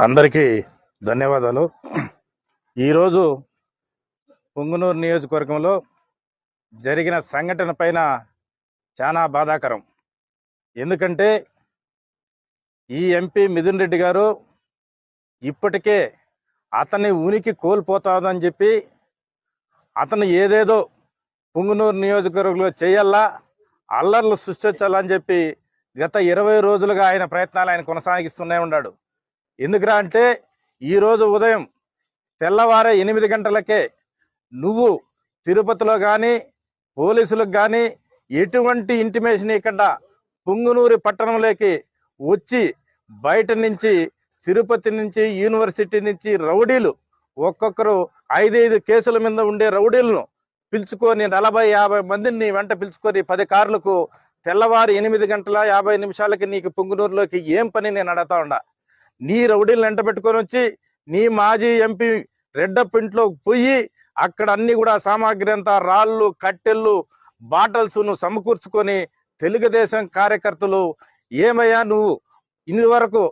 అందరికీ ధన్యవాదాలు. ఈరోజు పుంగనూరు నియోజకవర్గంలో జరిగిన సంఘటన పైన చాలా బాధాకరం. ఎందుకంటే ఈ ఎంపీ మిథున్ రెడ్డి గారు ఇప్పటికే అతని ఉనికి కోల్పోతాదని చెప్పి అతను ఏదేదో పుంగనూరు నియోజకవర్గంలో చేయాలా, అల్లర్లు సృష్టించాలని చెప్పి గత 20 రోజులుగా ఆయన ప్రయత్నాలు ఆయన కొనసాగిస్తూనే ఉన్నాడు. ఎందుకురా అంటే ఈరోజు ఉదయం తెల్లవారే 8 గంటలకే నువ్వు తిరుపతిలో కానీ పోలీసులకు కానీ ఎటువంటి ఇంటిమేషన్ ఇక్కడ పుంగనూరు పట్టణంలోకి వచ్చి బయట నుంచి తిరుపతి నుంచి యూనివర్సిటీ నుంచి రౌడీలు ఒక్కొక్కరు 5 కేసుల మీద ఉండే రౌడీలను పిలుచుకొని 40-50 మందిని వెంట పిలుచుకొని 10 కార్లకు తెల్లవారు 8:50 నీకు పుంగనూరులోకి ఏం పని నేను అడతా ఉండా. నీ రౌడీలను వెంట పెట్టుకొని వచ్చి నీ మాజీ ఎంపీ రెడ్డప్ప ఇంట్లో పోయి అక్కడ అన్ని కూడా సామాగ్రి అంతా రాళ్ళు కట్టెళ్ళు బాటల్స్ నువ్వు సమకూర్చుకొని తెలుగుదేశం కార్యకర్తలు ఏమయ్యా నువ్వు ఇన్ని వరకు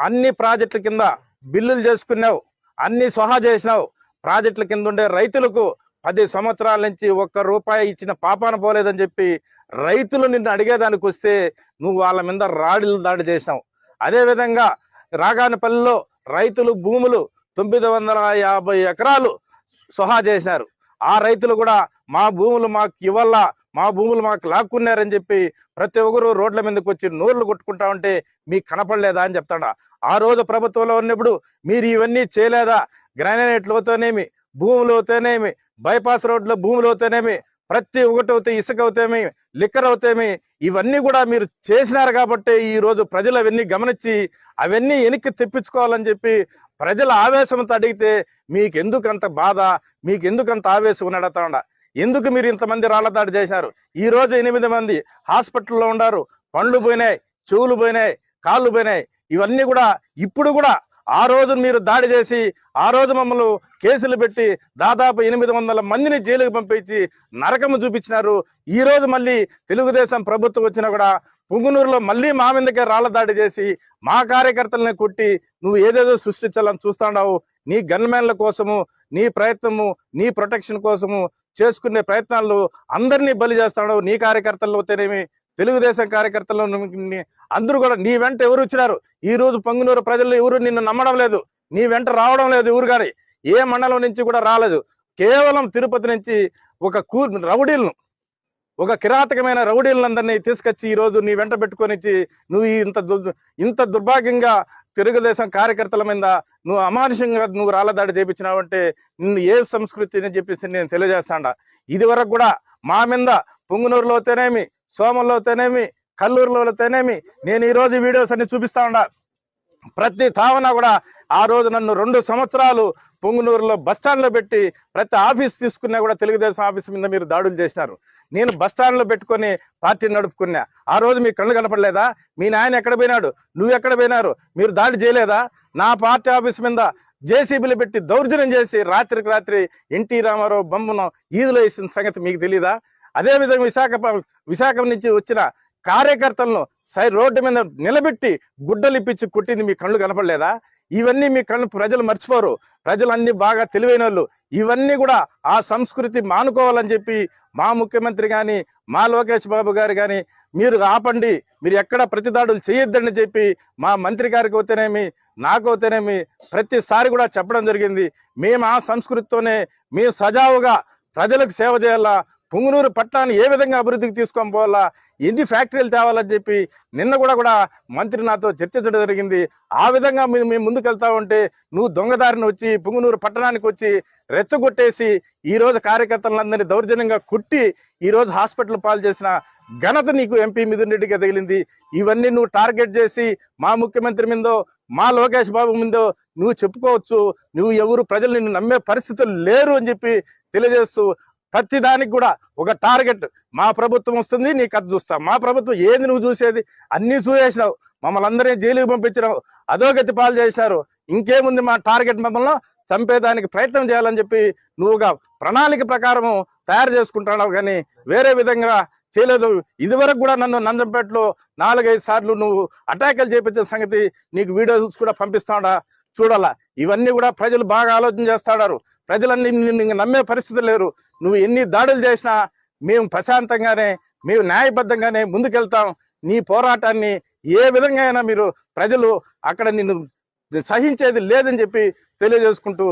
అన్ని ప్రాజెక్టుల కింద బిల్లులు చేసుకున్నావు, అన్ని సహా చేసినావు. ప్రాజెక్టుల కింద ఉండే రైతులకు 10 సంవత్సరాల నుంచి ₹1 ఇచ్చిన పాపాన పోలేదని చెప్పి రైతులు నిన్ను అడిగేదానికి వస్తే నువ్వు వాళ్ళ మీద రాడిలు దాడి చేసినావు. అదేవిధంగా రాగానపల్లిలో రైతులు భూములు 950 ఎకరాలు సహా చేశారు. ఆ రైతులు కూడా మా భూములు మాకు ఇవ్వాలా, మా భూములు మాకు లాక్కున్నారని చెప్పి ప్రతి ఒక్కరు రోడ్ల మీదకి వచ్చి నోర్లు కొట్టుకుంటా ఉంటే మీకు కనపడలేదా అని చెప్తాడా. ఆ రోజు ప్రభుత్వంలో ఉన్నప్పుడు మీరు ఇవన్నీ చేయలేదా? గ్రానైట్లతోనేమి, భూములతోనేమి, బైపాస్ రోడ్ల భూములతోనేమి, ప్రతి ఒక్కటి అవుతాయి, ఇసుక అవుతామి, లిక్కర్ అవుతామి, ఇవన్నీ కూడా మీరు చేసినారు కాబట్టి ఈ రోజు ప్రజలు అవన్నీ గమనించి అవన్నీ వెనక్కి తెప్పించుకోవాలని చెప్పి ప్రజల ఆవేశంతో అడిగితే మీకెందుకు అంత బాధ, మీకెందుకు అంత ఆవేశం అడతా ఉండ? ఎందుకు మీరు ఇంతమంది రాళ్ల దాడి చేశారు? ఈ రోజు 8 మంది హాస్పిటల్లో ఉన్నారు. పండ్లు పోయినాయి, చెవులు పోయినాయి, కాళ్ళు పోయినాయి. ఇవన్నీ కూడా ఇప్పుడు కూడా ఆ రోజు మీరు దాడి చేసి ఆ రోజు మమ్మల్ని కేసులు పెట్టి దాదాపు 800 మందిని జైలుకు పంపించి నరకము చూపించినారు. ఈ రోజు మళ్ళీ తెలుగుదేశం ప్రభుత్వం వచ్చినా కూడా పుంగనూరులో మళ్ళీ మా మీదకే రాళ్ల దాడి చేసి మా కార్యకర్తలని కొట్టి నువ్వు ఏదేదో సృష్టించాలని చూస్తాడావు. నీ గన్మెన్ల కోసము, నీ ప్రయత్నము, నీ ప్రొటెక్షన్ కోసము చేసుకునే ప్రయత్నాలు అందరినీ బలి చేస్తాడు. నీ కార్యకర్తలు అవుతేనేమి, తెలుగుదేశం కార్యకర్తలు అందరూ కూడా నీ వెంట ఎవరు వచ్చినారు? ఈ రోజు పొంగునూరు ప్రజలు ఎవరు నిన్ను నమ్మడం లేదు, నీ వెంట రావడం లేదు. ఎవరు కానీ ఏ మండలం నుంచి కూడా రాలేదు. కేవలం తిరుపతి నుంచి రౌడీలను, ఒక కిరాతకమైన రౌడీలందరినీ తీసుకొచ్చి ఈ రోజు నీ వెంట పెట్టుకొని నువ్వు ఇంత దుర్భాగ్యంగా తెలుగుదేశం కార్యకర్తల మీద నువ్వు అమానుషంగా నువ్వు రాళ్ళదాడి చేయించినావంటే నిన్ను ఏ సంస్కృతి అని చెప్పేసి నేను తెలియజేస్తాడా. ఇది వరకు కూడా మా మీద పుంగనూరులో అయితేనేమి, సోమల్లో అయితేనేమి, కల్లూరులో అయితేనేమి నేను ఈ రోజు వీడియోస్ అన్ని చూపిస్తా ఉండా. ప్రతి తావన కూడా ఆ రోజు నన్ను 2 సంవత్సరాలు పుంగనూరులో బస్టాండ్లో పెట్టి ప్రతి ఆఫీస్ తీసుకున్నా కూడా తెలుగుదేశం ఆఫీస్ మీద మీరు దాడులు చేసినారు. నేను బస్టాండ్లో పెట్టుకొని పార్టీని నడుపుకున్నా. ఆ రోజు మీ కళ్ళు కనపడలేదా? మీ నాయన ఎక్కడ పోయినాడు, నువ్వు ఎక్కడ పోయినారు? మీరు దాడి చేయలేదా? నా పార్టీ ఆఫీస్ మీద జేసీబీలు పెట్టి దౌర్జన్యం చేసి రాత్రికి రాత్రి ఎన్టీ రామారావు బొమ్మను ఈదులో వేసిన సంగతి మీకు తెలీదా? అదేవిధంగా విశాఖ నుంచి వచ్చిన కార్యకర్తలను రోడ్డు మీద నిలబెట్టి గుడ్డలు ఇప్పించి కొట్టింది మీ కళ్ళు కనపడలేదా? ఇవన్నీ మీ కళ్ళు ప్రజలు మర్చిపోరు. ప్రజలన్నీ బాగా తెలివైన వాళ్ళు. ఇవన్నీ కూడా ఆ సంస్కృతి మానుకోవాలని చెప్పి మా ముఖ్యమంత్రి కానీ, మా లోకేష్ బాబు గారు కానీ మీరు ఆపండి, మీరు ఎక్కడ ప్రతిదాడులు చేయొద్దని చెప్పి మా మంత్రి గారికి అవుతేనేమి, నాకు అవుతేనేమి ప్రతిసారి కూడా చెప్పడం జరిగింది. మేము ఆ సంస్కృతితోనే మేము సజావుగా ప్రజలకు సేవ చేయాలా, పుంగనూరు పట్టణాన్ని ఏ విధంగా అభివృద్ధికి తీసుకొని పోవాలా, ఎన్ని ఫ్యాక్టరీలు తేవాలని చెప్పి నిన్న కూడా మంత్రి నాతో చర్చించడం జరిగింది. ఆ విధంగా మేము ముందుకు వెళ్తా ఉంటే నువ్వు దొంగదారిని వచ్చి పుంగనూరు పట్టణానికి వచ్చి రెచ్చగొట్టేసి ఈ రోజు కార్యకర్తలందరినీ దౌర్జన్యంగా కుట్టి ఈ రోజు హాస్పిటల్ పాలు చేసిన ఘనత నీకు ఎంపీ మిథున్ రెడ్డికి తగిలింది. ఇవన్నీ నువ్వు టార్గెట్ చేసి మా ముఖ్యమంత్రి మీదో, మా లోకేష్ బాబు మీదో నువ్వు చెప్పుకోవచ్చు. నువ్వు ఎవరు ప్రజలు నిన్ను నమ్మే పరిస్థితులు లేరు అని చెప్పి తెలియజేస్తూ ప్రతి దానికి కూడా ఒక టార్గెట్, మా ప్రభుత్వం వస్తుంది నీ కథ చూస్తా. మా ప్రభుత్వం ఏది నువ్వు చూసేది? అన్ని చూసేసినావు, మమ్మల్ని అందరినీ జైలుకి పంపించినావు, అధోగతి పాలు చేసినారు. ఇంకేముంది? మా టార్గెట్ మమ్మల్ని చంపేదానికి ప్రయత్నం చేయాలని చెప్పి నువ్వుగా ప్రణాళిక ప్రకారము తయారు చేసుకుంటున్నావు కానీ వేరే విధంగా చేయలేదు. ఇదివరకు కూడా నన్ను నంజంపేటలో 4-5 సార్లు నువ్వు అటాకులు చేపించిన సంగతి నీకు వీడియోస్ కూడా పంపిస్తాడా. చూడాలా. ఇవన్నీ కూడా ప్రజలు బాగా ఆలోచన చేస్తాడారు. ప్రజలన్నీ నిన్ను నమ్మే పరిస్థితి లేరు. నువ్వు ఎన్ని దాడులు చేసినా మేము ప్రశాంతంగానే, మేము న్యాయబద్ధంగానే ముందుకెళ్తాం. నీ పోరాటాన్ని ఏ విధంగా అయినా మీరు ప్రజలు అక్కడ నిన్ను సహించేది లేదని చెప్పి తెలియజేసుకుంటూ